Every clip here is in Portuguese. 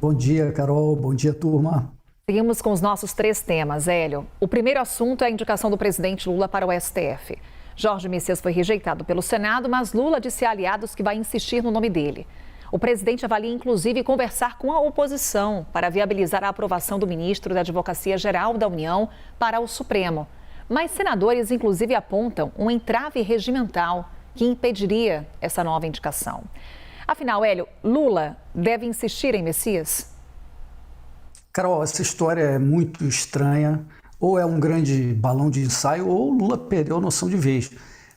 Bom dia, Carol. Bom dia, turma. Seguimos com os nossos três temas, Hélio. O primeiro assunto é a indicação do presidente Lula para o STF. Jorge Messias foi rejeitado pelo Senado, mas Lula disse a aliados que vai insistir no nome dele. O presidente avalia, inclusive, conversar com a oposição para viabilizar a aprovação do ministro da Advocacia Geral da União para o Supremo. Mas senadores, inclusive, apontam um entrave regimental que impediria essa nova indicação. Afinal, Hélio, Lula deve insistir em Messias? Carol, essa história é muito estranha. Ou é um grande balão de ensaio, ou Lula perdeu a noção de vez.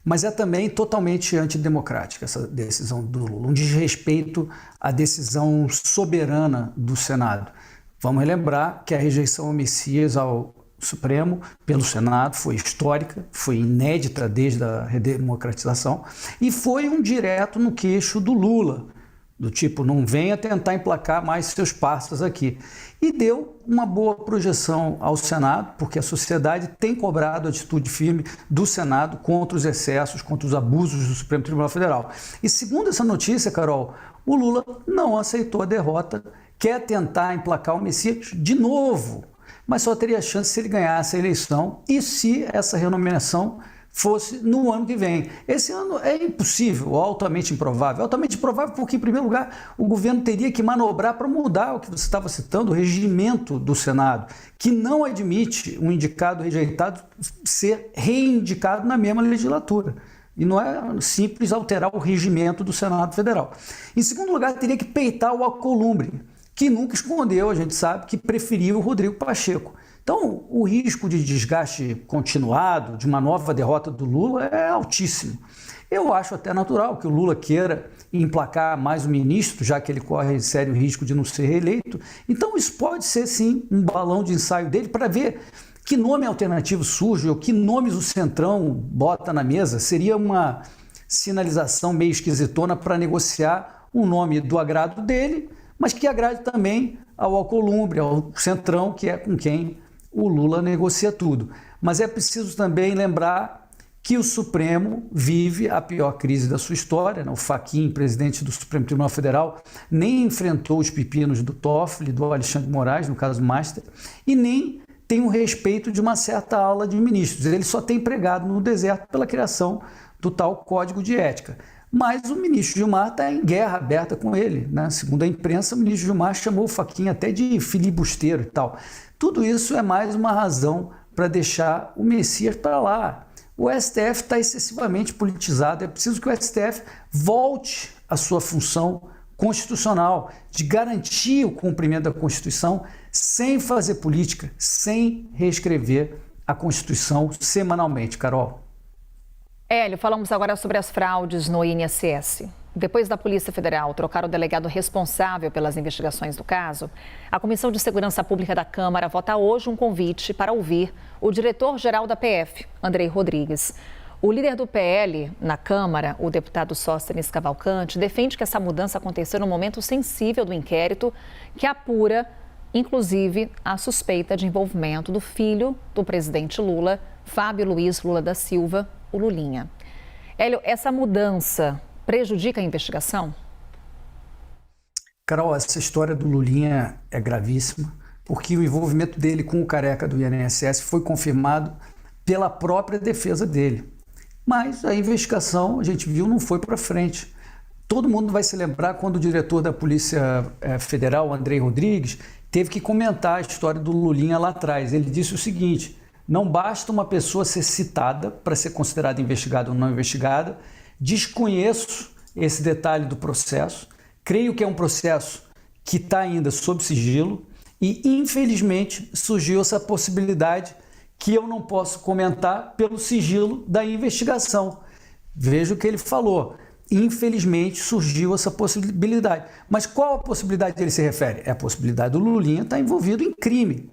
Mas é também totalmente antidemocrática essa decisão do Lula, um desrespeito à decisão soberana do Senado. Vamos relembrar que a rejeição ao Messias ao Supremo pelo Senado foi histórica, foi inédita desde a redemocratização e foi um direto no queixo do Lula, do tipo, não venha tentar emplacar mais seus parceiros aqui. E deu uma boa projeção ao Senado, porque a sociedade tem cobrado atitude firme do Senado contra os excessos, contra os abusos do Supremo Tribunal Federal. E segundo essa notícia, Carol, o Lula não aceitou a derrota, quer tentar emplacar o Messias de novo, mas só teria chance se ele ganhasse a eleição e se essa renomeação fosse no ano que vem. Esse ano é impossível, altamente improvável. Altamente improvável porque, em primeiro lugar, o governo teria que manobrar para mudar o que você estava citando, o regimento do Senado, que não admite um indicado rejeitado ser reindicado na mesma legislatura. E não é simples alterar o regimento do Senado Federal. Em segundo lugar, teria que peitar o Alcolumbre, que nunca escondeu, a gente sabe, que preferiu o Rodrigo Pacheco. Então, o risco de desgaste continuado, de uma nova derrota do Lula, é altíssimo. Eu acho até natural que o Lula queira emplacar mais um ministro, já que ele corre sério risco de não ser reeleito. Então, isso pode ser, sim, um balão de ensaio dele para ver que nome alternativo surge ou que nomes o Centrão bota na mesa. Seria uma sinalização meio esquisitona para negociar um nome do agrado dele, mas que agrade também ao Alcolumbre, ao Centrão, que é com quem o Lula negocia tudo. Mas é preciso também lembrar que o Supremo vive a pior crise da sua história. O Fachin, presidente do Supremo Tribunal Federal, nem enfrentou os pepinos do Toffoli, do Alexandre de Moraes, no caso Master, e nem tem o respeito de uma certa ala de ministros. Ele só tem pregado no deserto pela criação do tal Código de Ética. Mas o ministro Gilmar está em guerra aberta com ele, né? Segundo a imprensa, o ministro Gilmar chamou o Fachin até de filibusteiro e tal. Tudo isso é mais uma razão para deixar o Messias para lá. O STF está excessivamente politizado. É preciso que o STF volte à sua função constitucional de garantir o cumprimento da Constituição sem fazer política, sem reescrever a Constituição semanalmente, Carol. Hélio, falamos agora sobre as fraudes no INSS. Depois da Polícia Federal trocar o delegado responsável pelas investigações do caso, a Comissão de Segurança Pública da Câmara vota hoje um convite para ouvir o diretor-geral da PF, Andrei Rodrigues. O líder do PL na Câmara, o deputado Sóstenes Cavalcante, defende que essa mudança aconteceu no momento sensível do inquérito que apura, inclusive, a suspeita de envolvimento do filho do presidente Lula, Fábio Luiz Lula da Silva, o Lulinha. Hélio, essa mudança prejudica a investigação? Carol, essa história do Lulinha é gravíssima, porque o envolvimento dele com o careca do INSS foi confirmado pela própria defesa dele. Mas a investigação, a gente viu, não foi para frente. Todo mundo vai se lembrar quando o diretor da Polícia Federal, Andrei Rodrigues, teve que comentar a história do Lulinha lá atrás. Ele disse o seguinte: não basta uma pessoa ser citada para ser considerada investigada ou não investigada. Desconheço esse detalhe do processo, creio que é um processo que está ainda sob sigilo e, infelizmente, surgiu essa possibilidade que eu não posso comentar pelo sigilo da investigação. Veja o que ele falou. Infelizmente, surgiu essa possibilidade. Mas qual a possibilidade ele se refere? É a possibilidade do Lulinha estar envolvido em crime.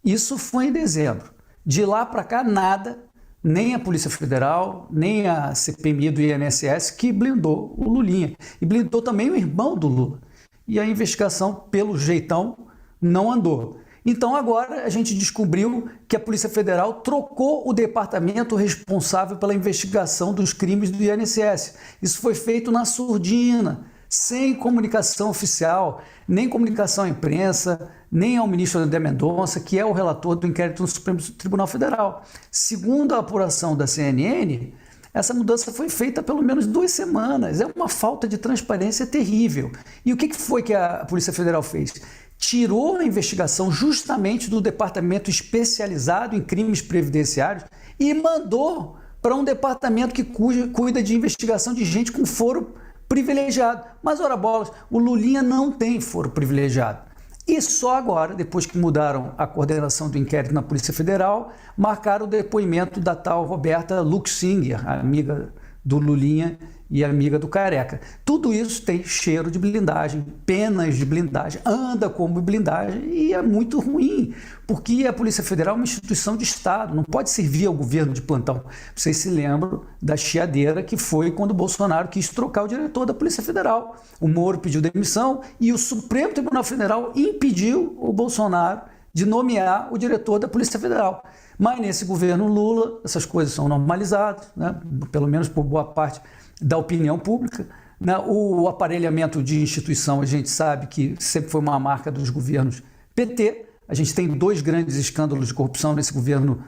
Isso foi em dezembro. De lá para cá, nada. Nem a Polícia Federal, nem a CPMI do INSS que blindou o Lulinha. E blindou também o irmão do Lula. E a investigação, pelo jeitão, não andou. Então agora a gente descobriu que a Polícia Federal trocou o departamento responsável pela investigação dos crimes do INSS. Isso foi feito na surdina, sem comunicação oficial, nem comunicação à imprensa, nem ao ministro André Mendonça, que é o relator do inquérito no Supremo Tribunal Federal. Segundo a apuração da CNN, essa mudança foi feita há pelo menos 2 semanas. É uma falta de transparência terrível. E o que foi que a Polícia Federal fez? Tirou a investigação justamente do departamento especializado em crimes previdenciários e mandou para um departamento que cuida de investigação de gente com foro privilegiado. Mas, ora bolas, o Lulinha não tem foro privilegiado. E só agora, depois que mudaram a coordenação do inquérito na Polícia Federal, marcaram o depoimento da tal Roberta Luxinger, amiga do Lulinha e amiga do Careca. Tudo isso tem cheiro de blindagem, penas de blindagem, anda como blindagem e é muito ruim, porque a Polícia Federal é uma instituição de Estado, não pode servir ao governo de plantão. Vocês se lembram da chiadeira que foi quando o Bolsonaro quis trocar o diretor da Polícia Federal. O Moro pediu demissão e o Supremo Tribunal Federal impediu o Bolsonaro de nomear o diretor da Polícia Federal. Mas nesse governo Lula, essas coisas são normalizadas, né? Pelo menos por boa parte da opinião pública. Né? O aparelhamento de instituição, a gente sabe que sempre foi uma marca dos governos PT. A gente tem 2 grandes escândalos de corrupção nesse governo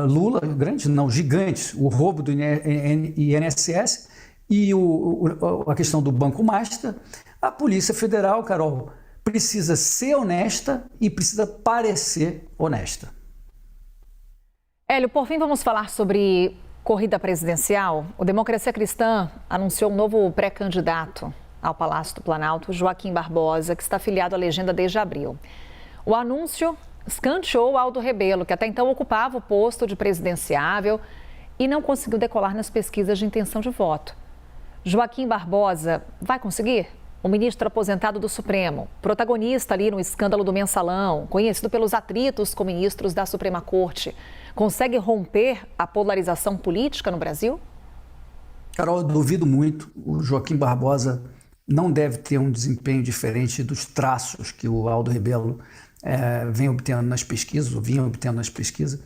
Lula, grandes não, gigantes, o roubo do INSS e a questão do Banco Master. A Polícia Federal, Carol, precisa ser honesta e precisa parecer honesta. Hélio, por fim, vamos falar sobre corrida presidencial. O Democracia Cristã anunciou um novo pré-candidato ao Palácio do Planalto, Joaquim Barbosa, que está afiliado à legenda desde abril. O anúncio escanteou Aldo Rebelo, que até então ocupava o posto de presidenciável e não conseguiu decolar nas pesquisas de intenção de voto. Joaquim Barbosa vai conseguir? O ministro aposentado do Supremo, protagonista ali no escândalo do Mensalão, conhecido pelos atritos com ministros da Suprema Corte, consegue romper a polarização política no Brasil? Carol, eu duvido muito. O Joaquim Barbosa não deve ter um desempenho diferente dos traços que o Aldo Rebelo vinha obtendo nas pesquisas.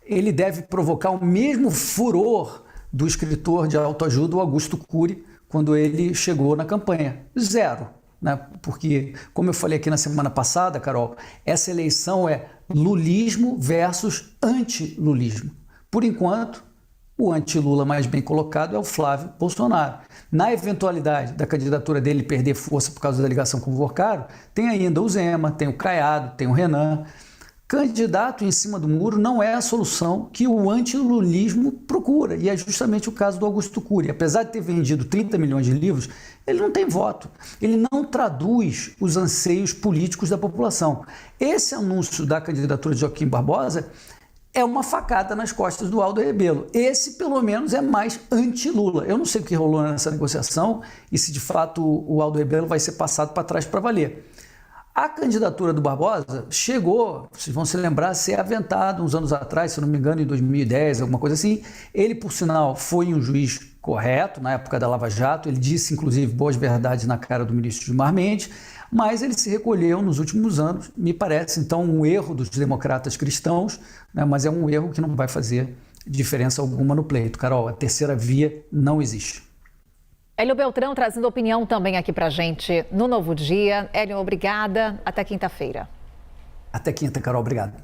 Ele deve provocar o mesmo furor do escritor de autoajuda, o Augusto Cury, quando ele chegou na campanha. 0, né? Porque, como eu falei aqui na semana passada, Carol, essa eleição é lulismo versus anti-lulismo. Por enquanto, o anti-Lula mais bem colocado é o Flávio Bolsonaro. Na eventualidade da candidatura dele perder força por causa da ligação com o Vocaro, tem ainda o Zema, tem o Caiado, tem o Renan. Candidato em cima do muro não é a solução que o antilulismo procura, e é justamente o caso do Augusto Cury. Apesar de ter vendido 30 milhões de livros, ele não tem voto, ele não traduz os anseios políticos da população. Esse anúncio da candidatura de Joaquim Barbosa é uma facada nas costas do Aldo Rebelo. Esse, pelo menos, é mais anti-Lula. Eu não sei o que rolou nessa negociação e se, de fato, o Aldo Rebelo vai ser passado para trás para valer. A candidatura do Barbosa chegou, vocês vão se lembrar, a ser aventada uns anos atrás, se não me engano, em 2010, alguma coisa assim. Ele, por sinal, foi um juiz correto na época da Lava Jato, ele disse, inclusive, boas verdades na cara do ministro Gilmar Mendes, mas ele se recolheu nos últimos anos. Me parece, então, um erro dos democratas cristãos, né, mas é um erro que não vai fazer diferença alguma no pleito. Carol, a terceira via não existe. Hélio Beltrão trazendo opinião também aqui pra gente no Novo Dia. Hélio, obrigada. Até quinta-feira. Até quinta, Carol. Obrigado.